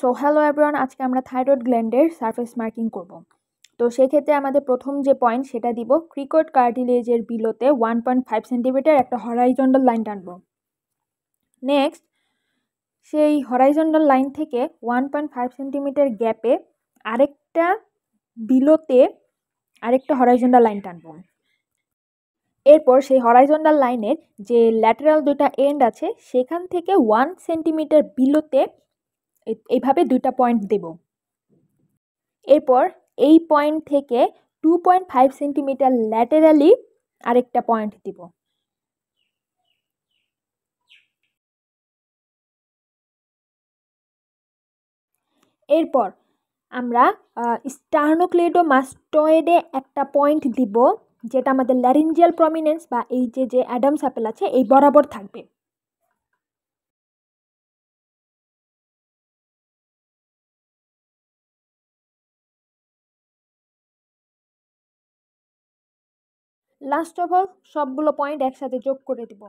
So hello everyone, আজকে আমরা thyroid গ্ল্যান্ডের surface marking করব। তো সেক্ষেত্রে আমাদের প্রথম যে পয়েন্ট সেটা দিব ক্রিকয়েড কার্টিলেজের বিলোতে 1.5 সেন্টিমিটার একটা হরাইজন্টাল লাইন টানব। নেক্সট সেই হরাইজন্টাল লাইন থেকে 1.5 সেন্টিমিটার গ্যাপে আরেকটা বিলোতে আরেকটা হরাইজন্টাল লাইন টানব। এরপর সেই হরাইজন্টাল লাইনের যে ল্যাটারাল দুটা এন্ড আছে সেখান থেকে 1 সেন্টিমিটার বিলোতে এইভাবে দুইটা পয়েন্ট দেব। এরপর এই পয়েন্ট থেকে 2.5 সেন্টিমিটার ল্যাটারালি আরেকটা পয়েন্ট দিব। এরপর আমরা স্টার্নোক্লেডোমাস্টয়েডে একটা পয়েন্ট দিব, যেটা আমাদের ল্যারিঞ্জিয়াল প্রমিনেন্স বা এই যে অ্যাডামস অ্যাপেল আছে এই বরাবর থাকবে। লাস্ট অফ অল সবগুলো পয়েন্ট একসাথে যোগ করে দিব।